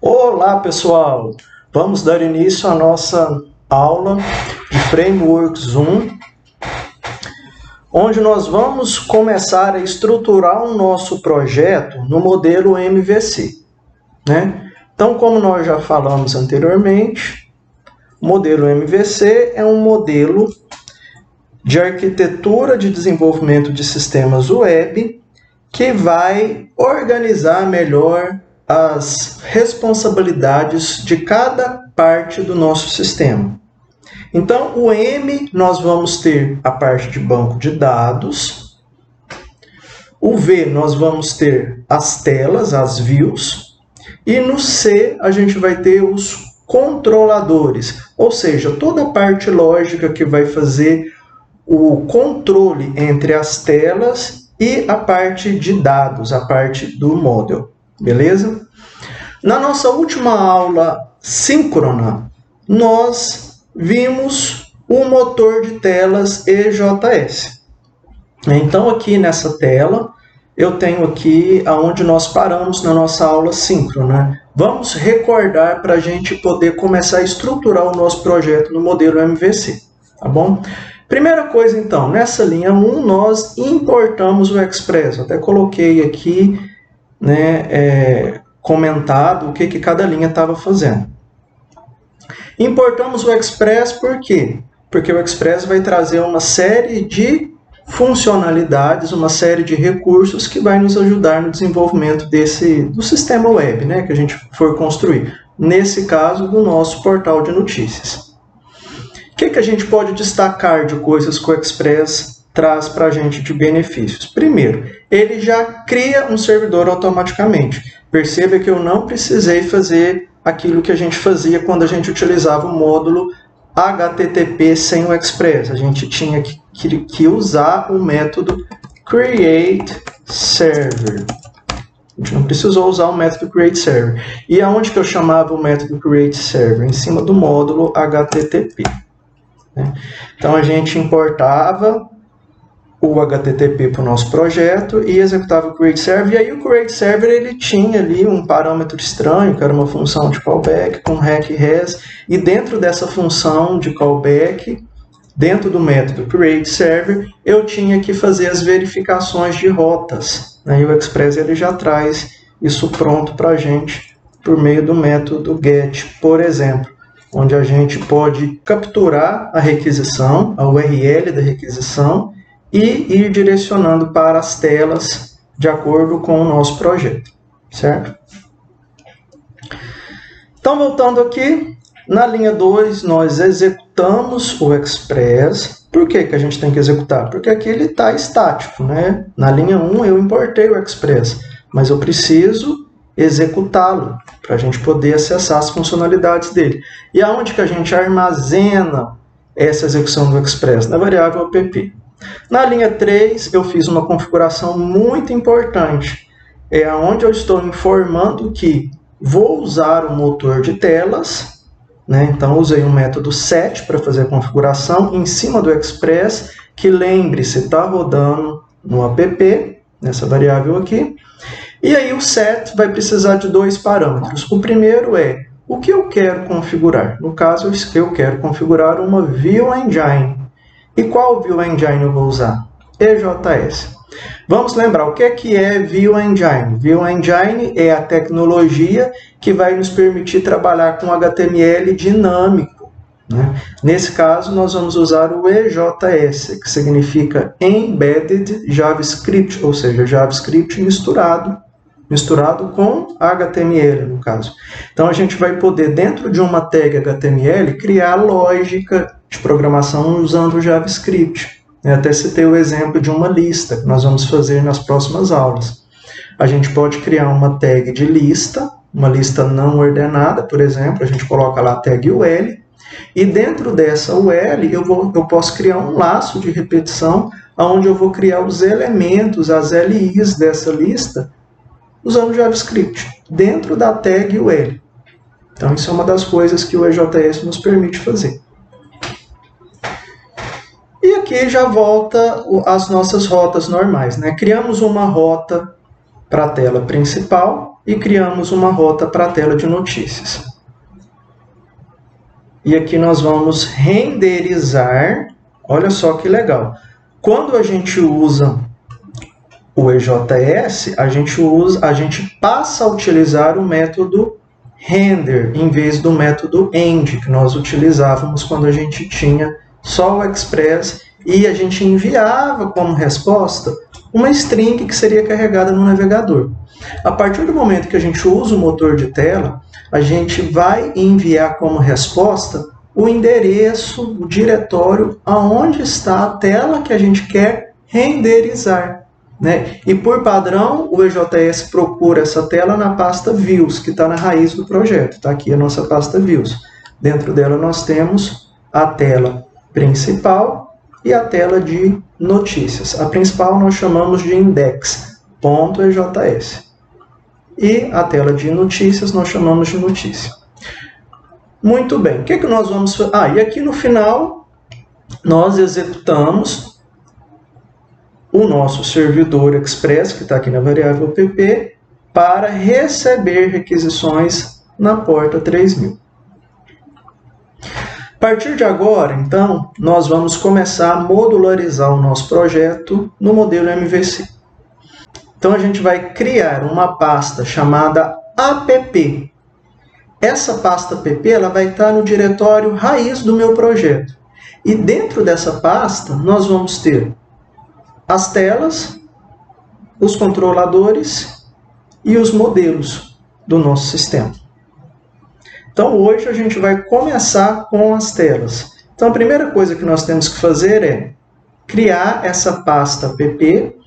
Olá, pessoal! Vamos dar início à nossa aula de Frameworks 1, onde nós vamos começar a estruturar o nosso projeto no modelo MVC, né? Então, como nós já falamos anteriormente, o modelo MVC é um modelo de arquitetura de desenvolvimento de sistemas web que vai organizar melhor as responsabilidades de cada parte do nosso sistema. Então, o M, nós vamos ter a parte de banco de dados. O V, nós vamos ter as telas, as views. E no C, a gente vai ter os controladores, ou seja, toda a parte lógica que vai fazer o controle entre as telas e a parte de dados, a parte do model, beleza? Na nossa última aula síncrona, nós vimos o motor de telas EJS. Então, aqui nessa tela, eu tenho aqui onde nós paramos na nossa aula síncrona. Vamos recordar para a gente poder começar a estruturar o nosso projeto no modelo MVC, tá bom? Primeira coisa, então, nessa linha 1, nós importamos o Express. Eu até coloquei aqui, né, comentado o que cada linha estava fazendo. Importamos o Express por quê? Porque o Express vai trazer uma série de funcionalidades, uma série de recursos que vai nos ajudar no desenvolvimento do sistema web, né, que a gente for construir. Nesse caso, do nosso portal de notícias. O que a gente pode destacar de coisas que o Express traz para a gente de benefícios? Primeiro, ele já cria um servidor automaticamente. Perceba que eu não precisei fazer aquilo que a gente fazia quando a gente utilizava o módulo HTTP sem o Express. A gente tinha que usar o método createServer. A gente não precisou usar o método createServer. E aonde que eu chamava o método createServer? Em cima do módulo HTTP. Então, a gente importava o HTTP para o nosso projeto e executava o createServer. E aí o createServer ele tinha ali um parâmetro estranho, que era uma função de callback com REC-RES. E dentro dessa função de callback, dentro do método createServer, eu tinha que fazer as verificações de rotas. E o Express ele já traz isso pronto para a gente por meio do método get, por exemplo, onde a gente pode capturar a requisição, a URL da requisição, e ir direcionando para as telas de acordo com o nosso projeto, certo? Então, voltando aqui, na linha 2, nós executamos o Express. Por que a gente tem que executar? Porque aqui ele está estático, né? Na linha 1, eu importei o Express, mas eu preciso executá-lo para a gente poder acessar as funcionalidades dele. E aonde que a gente armazena essa execução do Express? Na variável app. Na linha 3, eu fiz uma configuração muito importante. É onde eu estou informando que vou usar o motor de telas, né? Então, usei um método set para fazer a configuração em cima do Express, que lembre-se, está rodando no app, nessa variável aqui. E aí o set vai precisar de dois parâmetros. O primeiro é o que eu quero configurar. No caso, eu quero configurar uma View Engine. E qual View Engine eu vou usar? EJS. Vamos lembrar, o que é View Engine? View Engine é a tecnologia que vai nos permitir trabalhar com HTML dinâmico, né? Nesse caso, nós vamos usar o EJS, que significa Embedded JavaScript, ou seja, JavaScript misturado com HTML, no caso. Então, a gente vai poder, dentro de uma tag HTML, criar lógica de programação usando o JavaScript. Eu até citei o exemplo de uma lista, que nós vamos fazer nas próximas aulas. A gente pode criar uma tag de lista, uma lista não ordenada, por exemplo, a gente coloca lá a tag UL, e dentro dessa UL eu posso criar um laço de repetição, onde eu vou criar os elementos, as LIs dessa lista, usando JavaScript, dentro da tag UL. Então, isso é uma das coisas que o EJS nos permite fazer. E aqui já volta as nossas rotas normais, né? Criamos uma rota para a tela principal, e criamos uma rota para a tela de notícias. E aqui nós vamos renderizar. Olha só que legal. Quando a gente usa o EJS, a gente passa a utilizar o método render em vez do método end, que nós utilizávamos quando a gente tinha só o Express e a gente enviava como resposta uma string que seria carregada no navegador. A partir do momento que a gente usa o motor de tela, a gente vai enviar como resposta o endereço, o diretório, aonde está a tela que a gente quer renderizar, né? E por padrão, o EJS procura essa tela na pasta Views, que está na raiz do projeto. Está aqui a nossa pasta Views. Dentro dela nós temos a tela principal e a tela de notícias. A principal nós chamamos de index.ejs. E a tela de notícias nós chamamos de notícia. Muito bem, o que nós vamos fazer? E aqui no final nós executamos o nosso servidor Express, que está aqui na variável pp, para receber requisições na porta 3000. A partir de agora, então, nós vamos começar a modularizar o nosso projeto no modelo MVC. Então, a gente vai criar uma pasta chamada app. Essa pasta app ela vai estar no diretório raiz do meu projeto. E dentro dessa pasta, nós vamos ter as telas, os controladores e os modelos do nosso sistema. Então, hoje a gente vai começar com as telas. Então, a primeira coisa que nós temos que fazer é criar essa pasta app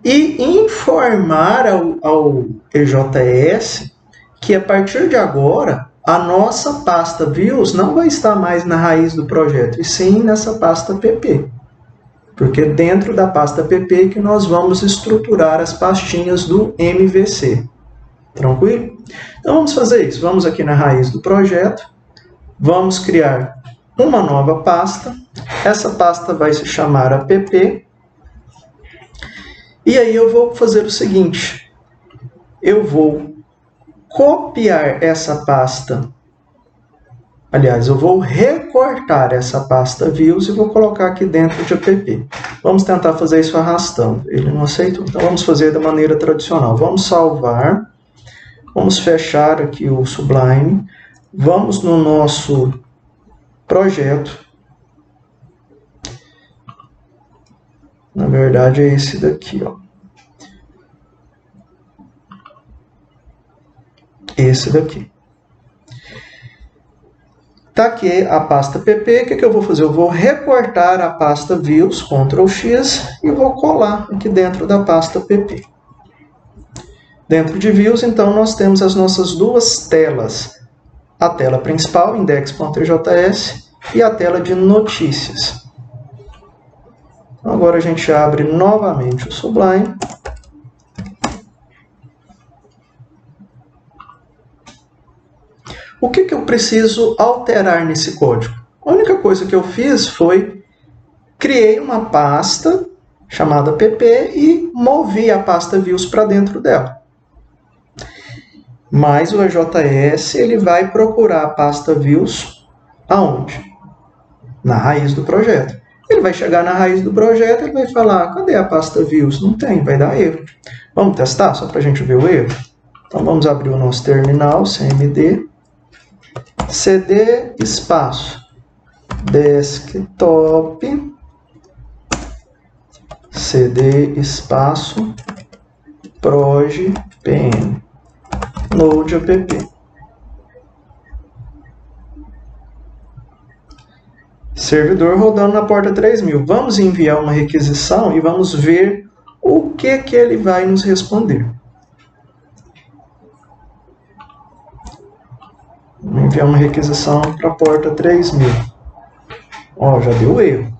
e informar ao EJS que a partir de agora a nossa pasta Views não vai estar mais na raiz do projeto, e sim nessa pasta app. Porque é dentro da pasta app que nós vamos estruturar as pastinhas do MVC. Tranquilo? Então vamos fazer isso. Vamos aqui na raiz do projeto, vamos criar uma nova pasta. Essa pasta vai se chamar app. E aí eu vou fazer o seguinte, eu vou copiar essa pasta, aliás, eu vou recortar essa pasta Views e vou colocar aqui dentro de app. Vamos tentar fazer isso arrastando, ele não aceitou, então vamos fazer da maneira tradicional. Vamos salvar, vamos fechar aqui o Sublime, vamos no nosso projeto, na verdade é esse daqui, ó. Esse daqui. Está aqui a pasta pp. O que eu vou fazer? Eu vou recortar a pasta Views, Ctrl X, e vou colar aqui dentro da pasta pp. Dentro de Views, então, nós temos as nossas duas telas. A tela principal, index.ejs, e a tela de notícias. Então, agora a gente abre novamente o Sublime. O que eu preciso alterar nesse código? A única coisa que eu fiz foi criei uma pasta chamada pp e movi a pasta Views para dentro dela. Mas o EJS ele vai procurar a pasta Views aonde? Na raiz do projeto. Ele vai chegar na raiz do projeto e ele vai falar, cadê a pasta Views? Não tem, vai dar erro. Vamos testar só para a gente ver o erro? Então vamos abrir o nosso terminal, cmd. cd espaço desktop cd espaço proj pm node app. Servidor rodando na porta 3000. Vamos enviar uma requisição e vamos ver o que ele vai nos responder. Vou enviar uma requisição para a porta 3000. Ó, já deu erro.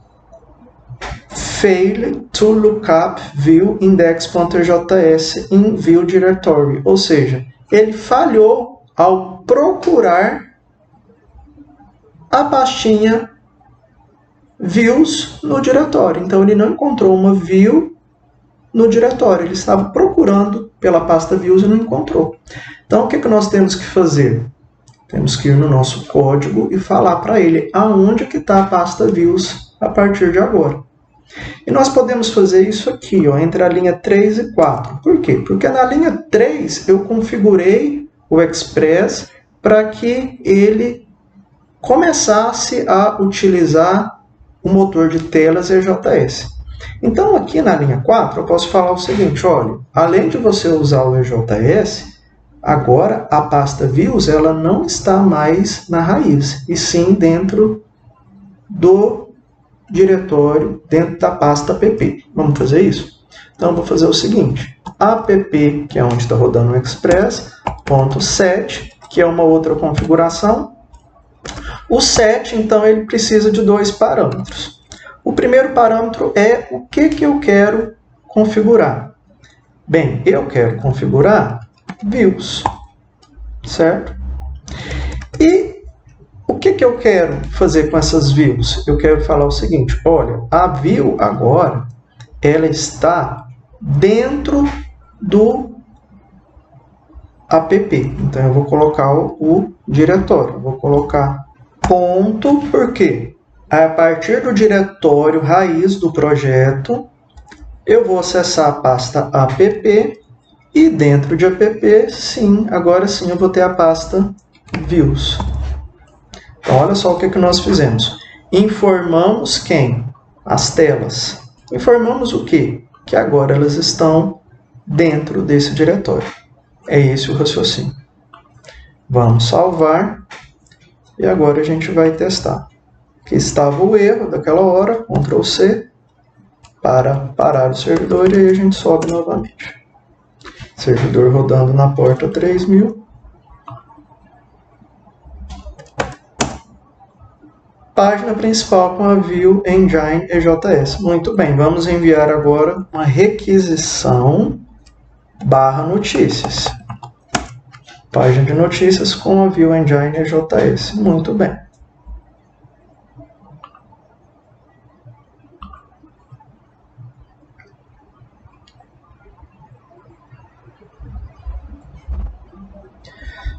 Fail to lookup view index.js in view directory. Ou seja, ele falhou ao procurar a pastinha views no diretório. Então, ele não encontrou uma view no diretório. Ele estava procurando pela pasta views e não encontrou. Então, o que nós temos que fazer? Temos que ir no nosso código e falar para ele aonde que está a pasta views a partir de agora. E nós podemos fazer isso aqui, ó, entre a linha 3 e 4. Por quê? Porque na linha 3 eu configurei o Express para que ele começasse a utilizar o motor de telas EJS. Então aqui na linha 4 eu posso falar o seguinte, olha, além de você usar o EJS, agora a pasta views ela não está mais na raiz, e sim dentro do diretório, dentro da pasta app. Vamos fazer isso? Então eu vou fazer o seguinte, app, que é onde está rodando o Express, .set, que é uma outra configuração. O set, então, ele precisa de dois parâmetros. O primeiro parâmetro é o que eu quero configurar. Bem, eu quero configurar views, certo? E o que eu quero fazer com essas views? Eu quero falar o seguinte, olha, a view agora, ela está dentro do app. Então, eu vou colocar o diretório, vou colocar ponto, porque a partir do diretório raiz do projeto, eu vou acessar a pasta app e dentro de app, sim, agora sim eu vou ter a pasta views. Então, olha só o que nós fizemos. Informamos quem? As telas. Informamos o quê? Que agora elas estão dentro desse diretório. É esse o raciocínio. Vamos salvar. E agora a gente vai testar. Aqui estava o erro daquela hora, Ctrl C, para parar o servidor, e aí a gente sobe novamente. Servidor rodando na porta 3000. Página principal com a View Engine EJS. Muito bem, vamos enviar agora uma requisição /notícias. Página de notícias com a View Engine EJS. Muito bem.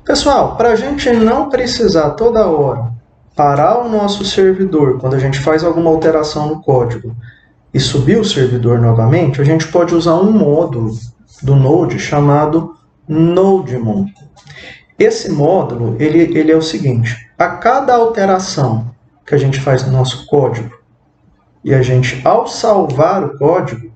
Pessoal, para a gente não precisar toda hora parar o nosso servidor quando a gente faz alguma alteração no código e subir o servidor novamente, a gente pode usar um módulo do Node chamado NodeMon. Esse módulo, ele é o seguinte, a cada alteração que a gente faz no nosso código, e a gente, ao salvar o código,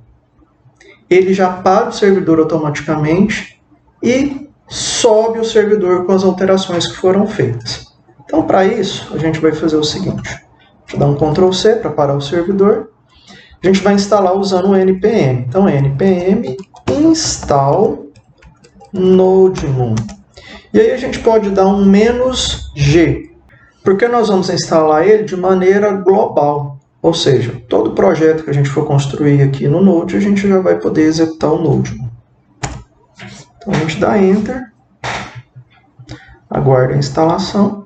ele já para o servidor automaticamente e sobe o servidor com as alterações que foram feitas. Então, para isso, a gente vai fazer o seguinte, deixa eu dar um Ctrl C para parar o servidor, a gente vai instalar usando o npm. Então, npm install NodeMon. E aí a gente pode dar um "-g", porque nós vamos instalar ele de maneira global. Ou seja, todo projeto que a gente for construir aqui no Node, a gente já vai poder executar o NodeMon. Então a gente dá Enter, aguarda a instalação.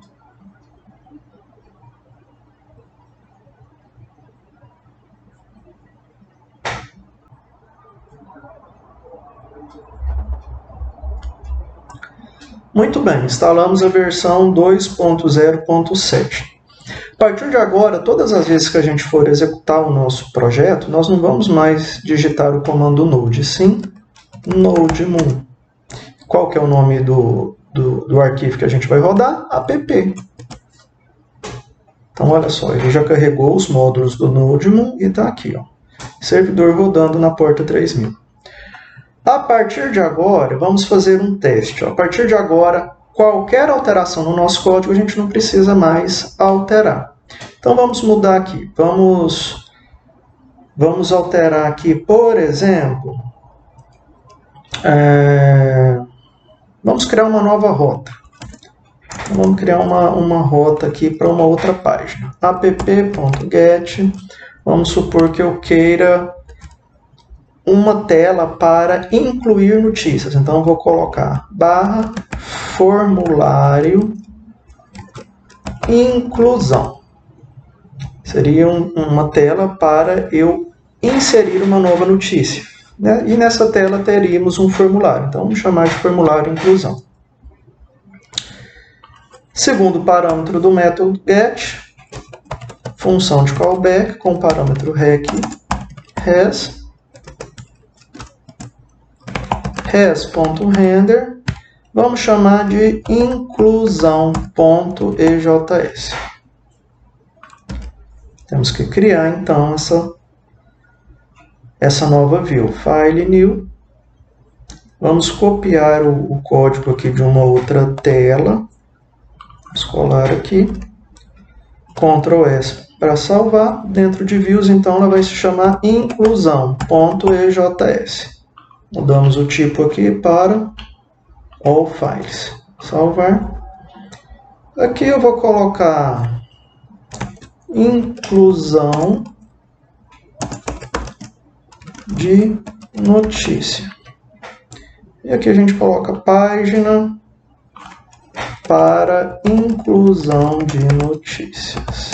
Muito bem, instalamos a versão 2.0.7. A partir de agora, todas as vezes que a gente for executar o nosso projeto, nós não vamos mais digitar o comando node, sim NodeMon. Qual que é o nome do arquivo que a gente vai rodar? App. Então, olha só, ele já carregou os módulos do NodeMon e está aqui, ó, servidor rodando na porta 3000. A partir de agora, vamos fazer um teste. A partir de agora, qualquer alteração no nosso código, a gente não precisa mais alterar. Então, vamos mudar aqui. Vamos alterar aqui, por exemplo, vamos criar uma nova rota. Vamos criar uma rota aqui para uma outra página. app.get. Vamos supor que eu queira uma tela para incluir notícias. Então, eu vou colocar /formulário inclusão. Seria uma tela para eu inserir uma nova notícia. né? E nessa tela teríamos um formulário. Então, vamos chamar de formulário inclusão. Segundo parâmetro do método get, função de callback com o parâmetro rec res.render, vamos chamar de inclusão.ejs. Temos que criar então essa nova view. File new. Vamos copiar o código aqui de uma outra tela. Vamos colar aqui. Ctrl S para salvar. Dentro de views, então, ela vai se chamar inclusão.ejs. Mudamos o tipo aqui para all files. Salvar. Aqui eu vou colocar inclusão de notícia. E aqui a gente coloca página para inclusão de notícias.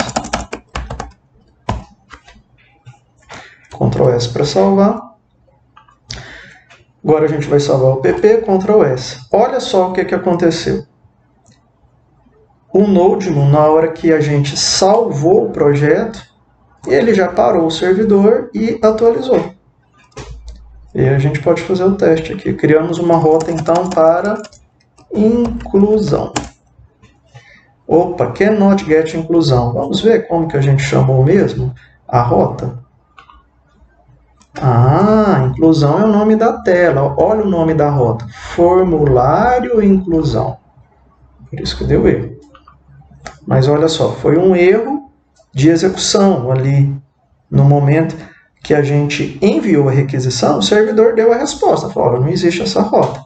Ctrl S para salvar. Agora a gente vai salvar o pp, Ctrl S. Olha só o que aconteceu. O Nodemon, na hora que a gente salvou o projeto, ele já parou o servidor e atualizou. E a gente pode fazer o teste aqui. Criamos uma rota, então, para inclusão. Opa, cannot get inclusão. Vamos ver como que a gente chamou mesmo a rota? Ah, inclusão é o nome da tela. Olha o nome da rota. Formulário inclusão. Por isso que deu erro. Mas olha só, foi um erro de execução ali. No momento que a gente enviou a requisição, o servidor deu a resposta. Falou, não existe essa rota.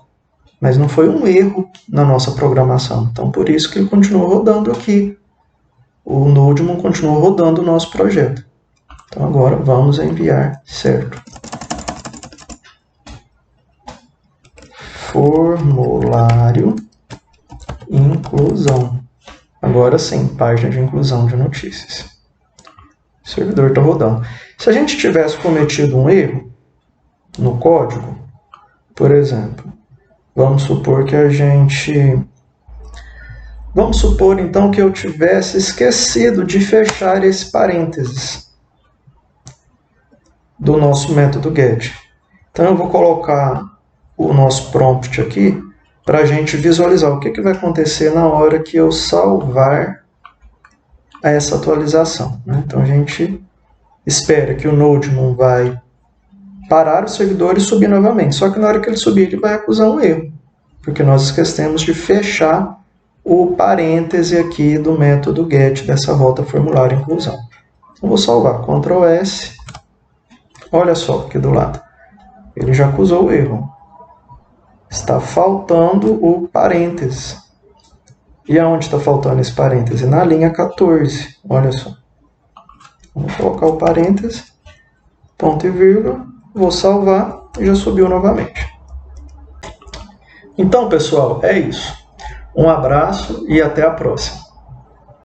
Mas não foi um erro na nossa programação. Então, por isso que ele continuou rodando aqui. O Nodemon continuou rodando o nosso projeto. Então, agora vamos enviar, certo? Formulário inclusão. Agora sim, página de inclusão de notícias. O servidor está rodando. Se a gente tivesse cometido um erro no código, por exemplo, vamos supor então que eu tivesse esquecido de fechar esse parênteses do nosso método get. Então eu vou colocar o nosso prompt aqui para a gente visualizar o que vai acontecer na hora que eu salvar essa atualização, né? Então a gente espera que o Nodemon vai parar o servidor e subir novamente. Só que na hora que ele subir, ele vai acusar um erro, porque nós esquecemos de fechar o parêntese aqui do método get dessa rota formulário inclusão. Então vou salvar, Ctrl S. Olha só aqui do lado. Ele já acusou o erro. Está faltando o parêntese. E aonde está faltando esse parêntese? Na linha 14. Olha só. Vou colocar o parêntese, ponto e vírgula, vou salvar e já subiu novamente. Então, pessoal, é isso. Um abraço e até a próxima.